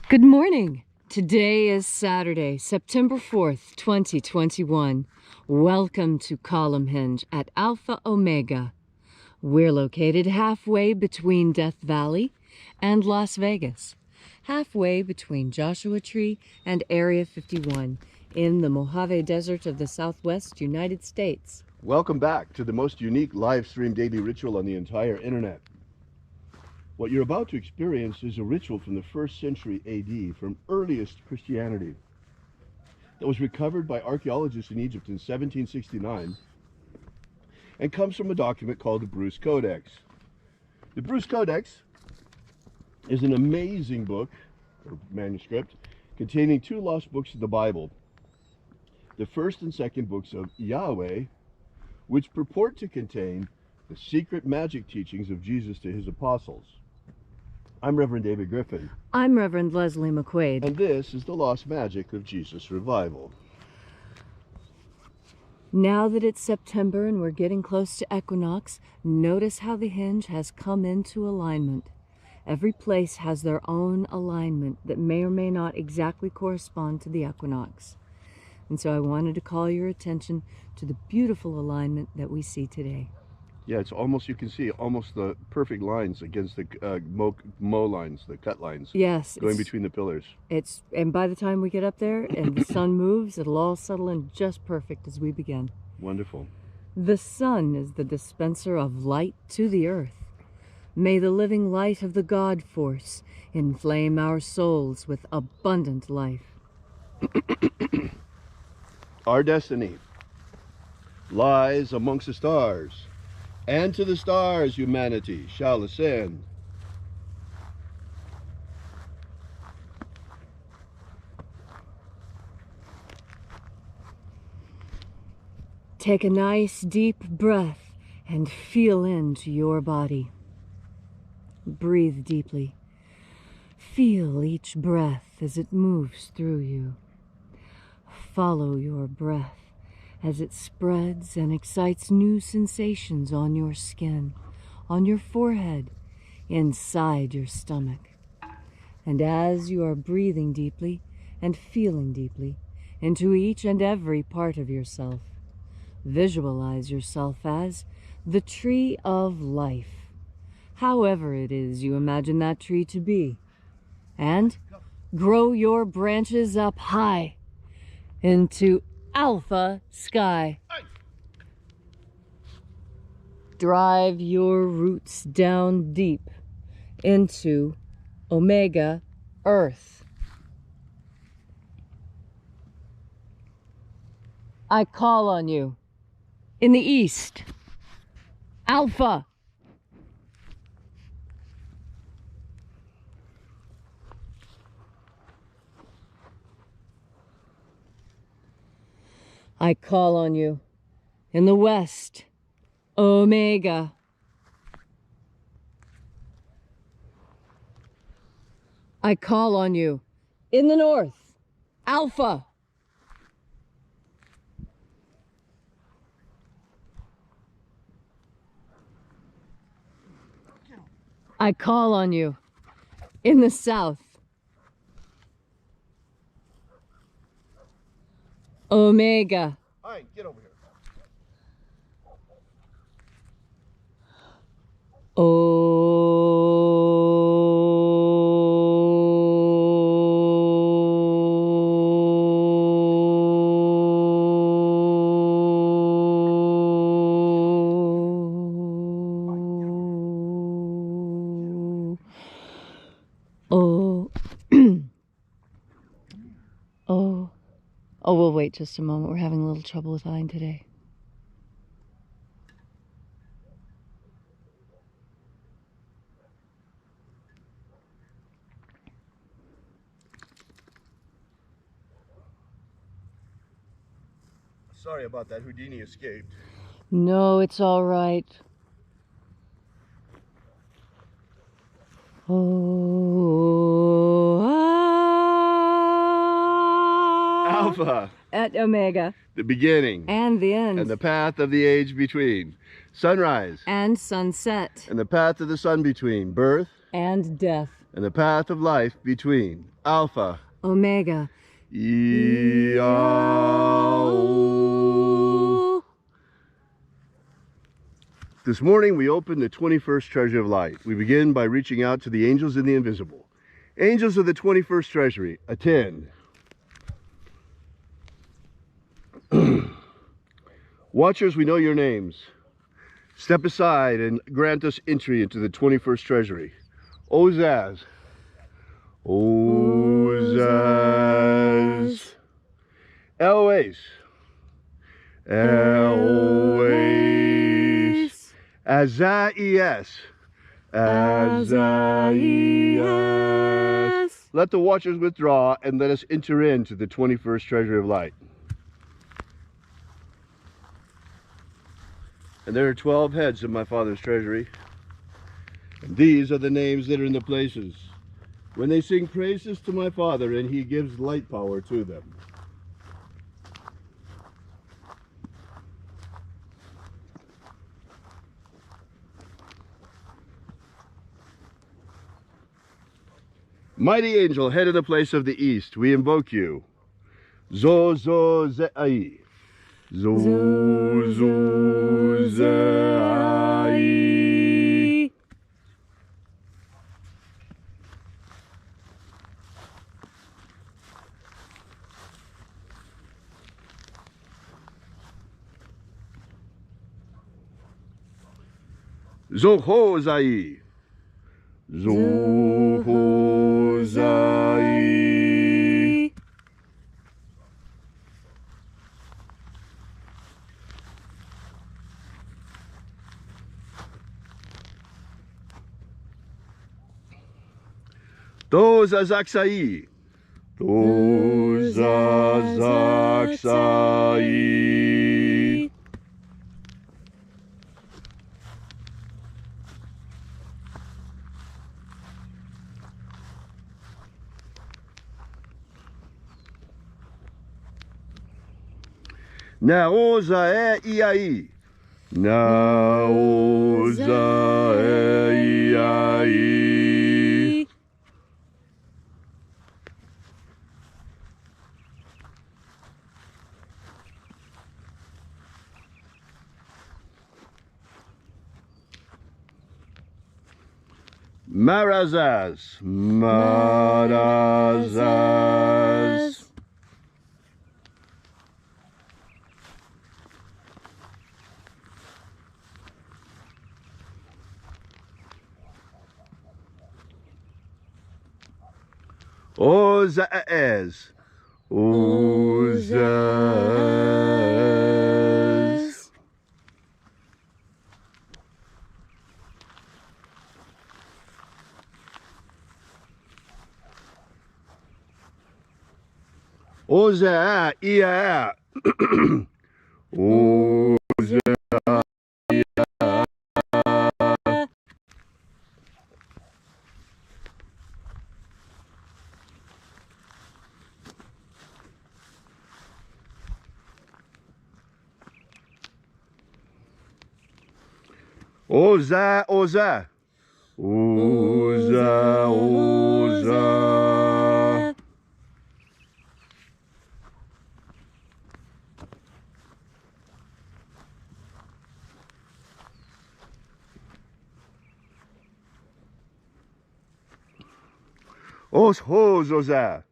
Good morning. Today is Saturday, September 4th, 2021. Welcome to Columnhenge at Alpha Ωmega. We're located halfway between Death Valley and Las Vegas, halfway between Joshua Tree and Area 51 in the Mojave Desert of the Southwest United States. Welcome back to the most unique live stream daily ritual on the entire internet. What you're about to experience is a ritual from the 1st century AD, from earliest Christianity, that was recovered by archaeologists in Egypt in 1769 and comes from a document called the Bruce Codex. The Bruce Codex is an amazing book, or manuscript, containing 2 lost books of the Bible, the 1st and 2nd books of Yahweh, which purport to contain the secret magic teachings of Jesus to his apostles. I'm Reverend David Griffin. I'm Reverend Leslie McQuade. And this is the Lost Magic of Jesus Revival. Now that it's September and we're getting close to equinox, notice how the hinge has come into alignment. Every place has their own alignment that may or may not exactly correspond to the equinox. And so I wanted to call your attention to the beautiful alignment that we see today. Yeah, it's almost, you can see almost the perfect lines against the mow lines, the cut lines. Yes. Going between the pillars. And by the time we get up there and the sun moves, it'll all settle in just perfect as we begin. Wonderful. The sun is the dispenser of light to the earth. May the living light of the God force inflame our souls with abundant life. Our destiny lies amongst the stars, and to the stars humanity shall ascend. Take a nice deep breath and feel into your body. Breathe deeply. Feel each breath as it moves through you. Follow your breath as it spreads and excites new sensations on your skin, on your forehead, inside your stomach. And as you are breathing deeply and feeling deeply into each and every part of yourself, visualize yourself as the tree of life, however it is you imagine that tree to be, and grow your branches up high into Alpha Sky. Drive your roots down deep into Omega Earth. I call on you in the east, Alpha. I call on you in the west, Omega. I call on you in the north, Alpha. I call on you in the south, Omega. All right, get over here. Oh, we'll wait just a moment. We're having a little trouble with Ein today. Sorry about that. Houdini escaped. No, it's all right. Alpha. At Omega. The beginning. And the end. And the path of the age between. Sunrise. And sunset. And the path of the sun between. Birth. And death. and the path of life between. Alpha Omega. AΩ. This morning we open the 21st Treasury of Light. We begin by reaching out to the angels in the invisible. Angels of the 21st Treasury, attend. Watchers, we know your names. Step aside and grant us entry into the 21st Treasury. Ozaz. Ozaz. Eloes. Eloes. Azaias. Azaias. Let the watchers withdraw and let us enter into the 21st Treasury of Light. And there are 12 heads of my Father's treasury. And these are the names that are in the places when they sing praises to my Father and he gives light power to them. Mighty angel, head of the place of the east, we invoke you. Zo-zo-ze-ai. Zo-zo-ze-ai. Zo-ho-zai. Zo-ho-zai. Do-za-zak-sai. Do-za-zak-sai. Na-o-za-e-i-ai. Na-o-za-e-i-ai. Marazaz. Marazaz. Ozaz. Ozaz. Oza, ia. Oza. Oza, oza. Oza, oza. Os hozoza.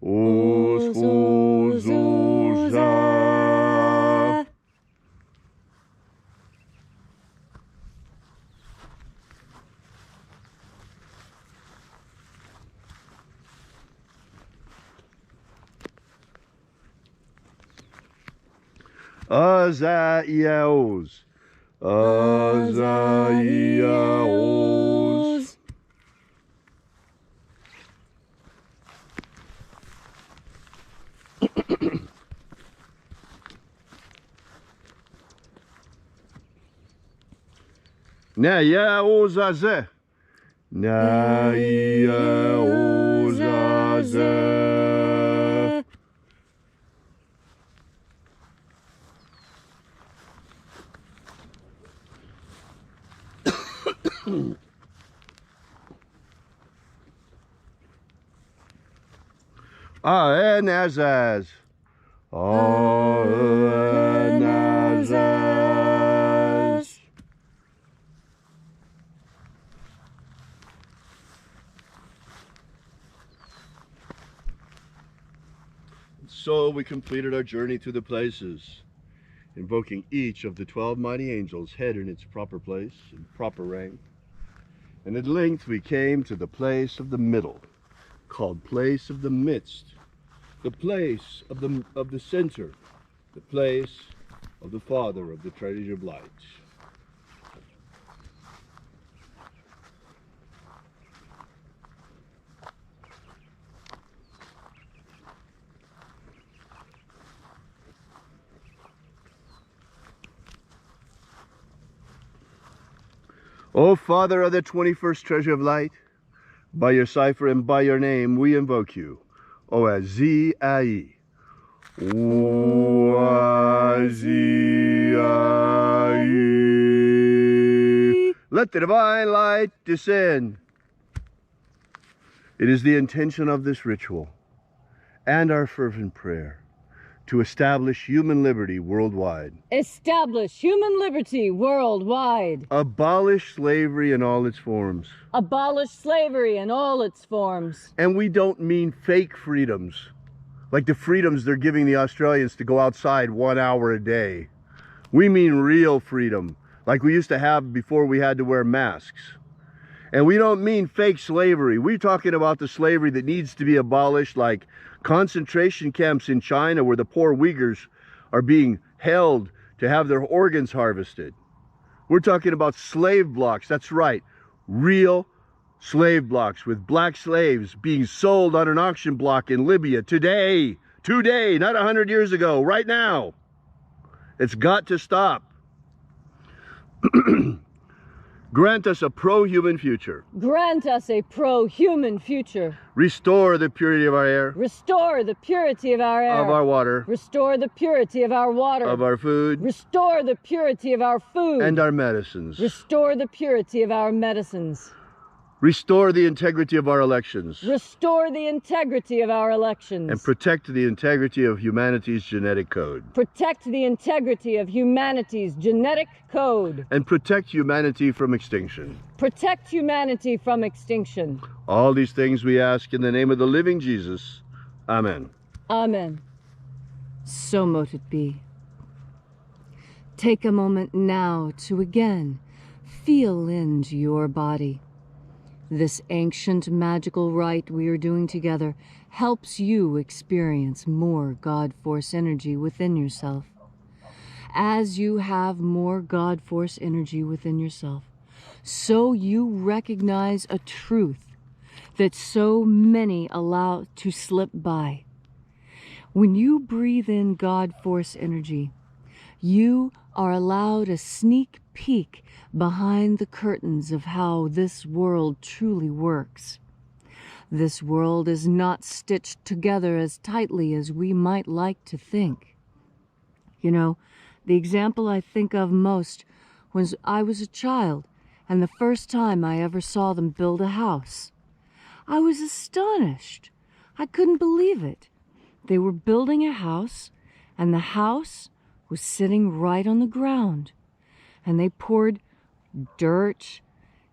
Os hozoza. Azaiaos. Azaiaos. Naiaozaze. Naiaozaze. Aenazaz. Aenazaz. So we completed our journey through the places, invoking each of the 12 mighty angels, head in its proper place and proper rank. And at length we came to the place of the middle, called place of the midst, the place of the center, the place of the Father of the Treasury of Light. O Father of the 21st Treasury of Light, by your cipher and by your name we invoke you. O-A-Z-I-E. O-A-Z-I-E. Let the divine light descend. It is the intention of this ritual and our fervent prayer to establish human liberty worldwide. Establish human liberty worldwide. Abolish slavery in all its forms. Abolish slavery in all its forms. And we don't mean fake freedoms, like the freedoms they're giving the Australians to go outside 1 hour a day. We mean real freedom, like we used to have before we had to wear masks. And we don't mean fake slavery. We're talking about the slavery that needs to be abolished, like concentration camps in China where the poor Uyghurs are being held to have their organs harvested. We're talking about slave blocks, that's right, real slave blocks with black slaves being sold on an auction block in Libya today, not 100 years ago, right now. It's got to stop. Grant us a pro-human future. Grant us a pro-human future. Restore the purity of our air. Restore the purity of our air. Of our water. Restore the purity of our water. Of our food. Restore the purity of our food. And our medicines. Restore the purity of our medicines. Restore the integrity of our elections. Restore the integrity of our elections. And protect the integrity of humanity's genetic code. Protect the integrity of humanity's genetic code. And protect humanity from extinction. Protect humanity from extinction. All these things we ask in the name of the living Jesus. Amen. Amen. So mote it be. Take a moment now to again feel into your body. This ancient magical rite we are doing together helps you experience more God Force energy within yourself. As you have more God Force energy within yourself, so you recognize a truth that so many allow to slip by. When you breathe in God Force energy, you are allowed a sneak peek behind the curtains of how this world truly works. This world is not stitched together as tightly as we might like to think. You know, the example I think of most was I was a child, and the first time I ever saw them build a house. I was astonished. I couldn't believe it. They were building a house, and the house was sitting right on the ground, and they poured dirt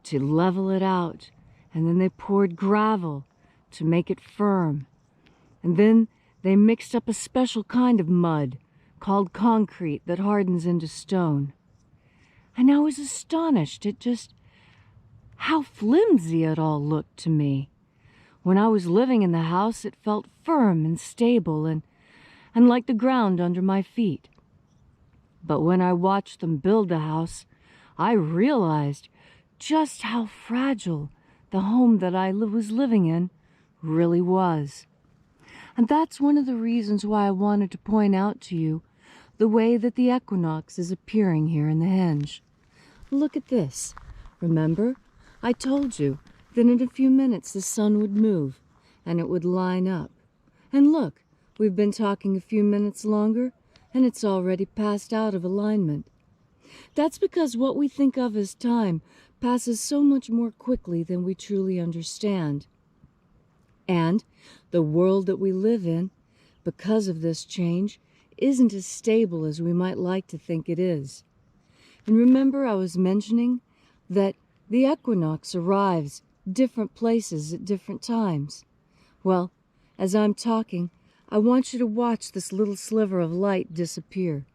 to level it out, and then they poured gravel to make it firm, and then they mixed up a special kind of mud called concrete that hardens into stone. And I was astonished at just how flimsy it all looked to me. When I was living in the house, it felt firm and stable and like the ground under my feet. But when I watched them build the house, I realized just how fragile the home that I was living in really was. And that's one of the reasons why I wanted to point out to you the way that the equinox is appearing here in the henge. Look at this. Remember, I told you that in a few minutes the sun would move and it would line up. And look, we've been talking a few minutes longer and it's already passed out of alignment. That's because what we think of as time passes so much more quickly than we truly understand. And the world that we live in, because of this change, isn't as stable as we might like to think it is. And remember, I was mentioning that the equinox arrives different places at different times. Well, as I'm talking, I want you to watch this little sliver of light disappear.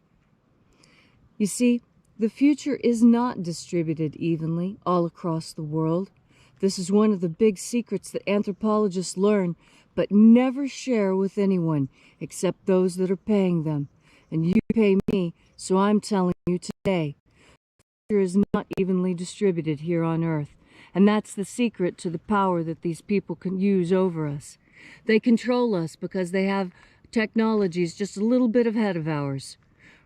You see, the future is not distributed evenly all across the world. This is one of the big secrets that anthropologists learn but never share with anyone except those that are paying them. And you pay me, so I'm telling you today. The future is not evenly distributed here on Earth. And that's the secret to the power that these people can use over us. They control us because they have technologies just a little bit ahead of ours.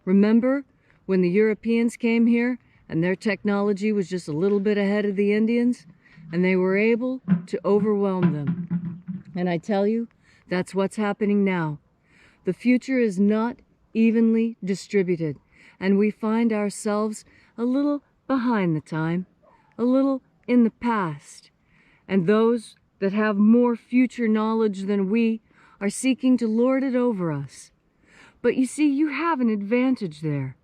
Remember when the Europeans came here and their technology was just a little bit ahead of the Indians? And they were able to overwhelm them. And I tell you, that's what's happening now. The future is not evenly distributed, and we find ourselves a little behind the time, a little in the past. And those that have more future knowledge than we are seeking to lord it over us. But you see, you have an advantage there.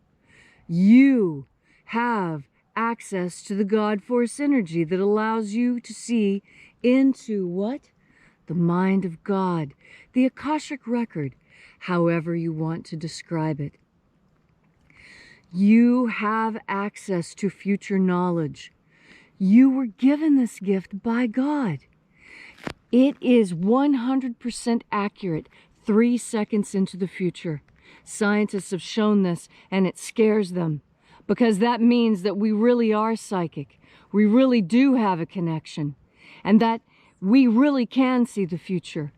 You have access to the God Force energy that allows you to see into what? The mind of God, the Akashic record, however you want to describe it. You have access to future knowledge. You were given this gift by God. It is 100% accurate 3 seconds into the future. Scientists have shown this, and it scares them, because that means that we really are psychic. We really do have a connection, and that we really can see the future.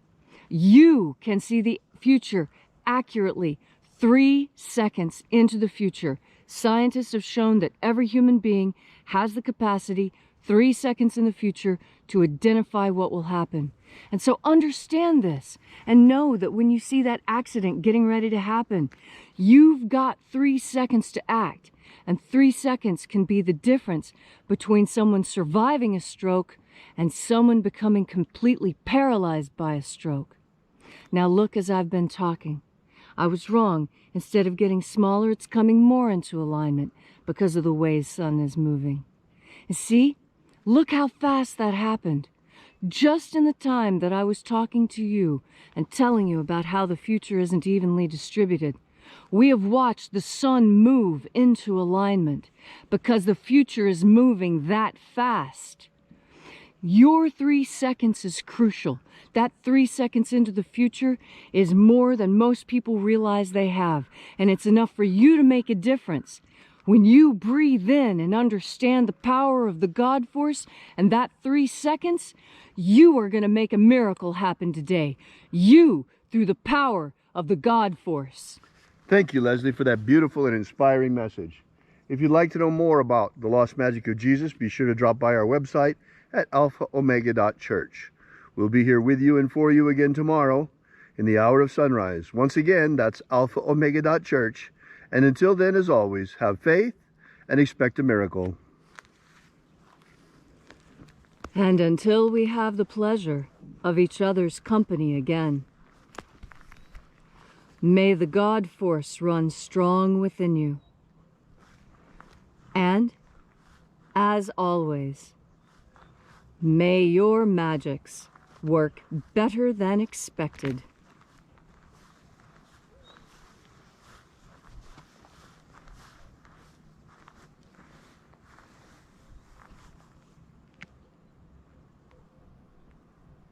You can see the future accurately 3 seconds into the future. Scientists have shown that every human being has the capacity 3 seconds in the future to identify what will happen. And so understand this and know that when you see that accident getting ready to happen, you've got 3 seconds to act. And 3 seconds can be the difference between someone surviving a stroke and someone becoming completely paralyzed by a stroke. Now look, as I've been talking, I was wrong. Instead of getting smaller, it's coming more into alignment because of the way the sun is moving. And see, look how fast that happened. Just in the time that I was talking to you and telling you about how the future isn't evenly distributed, we have watched the sun move into alignment because the future is moving that fast. Your 3 seconds is crucial. That 3 seconds into the future is more than most people realize they have, and it's enough for you to make a difference. When you breathe in and understand the power of the God Force and that 3 seconds, you are going to make a miracle happen today. You, through the power of the God Force. Thank you, Leslie, for that beautiful and inspiring message. If you'd like to know more about the lost magic of Jesus, be sure to drop by our website at alphaomega.church. We'll be here with you and for you again tomorrow in the hour of sunrise. Once again, that's alphaomega.church. And until then, as always, have faith and expect a miracle. And until we have the pleasure of each other's company again, may the God Force run strong within you. And, as always, may your magics work better than expected.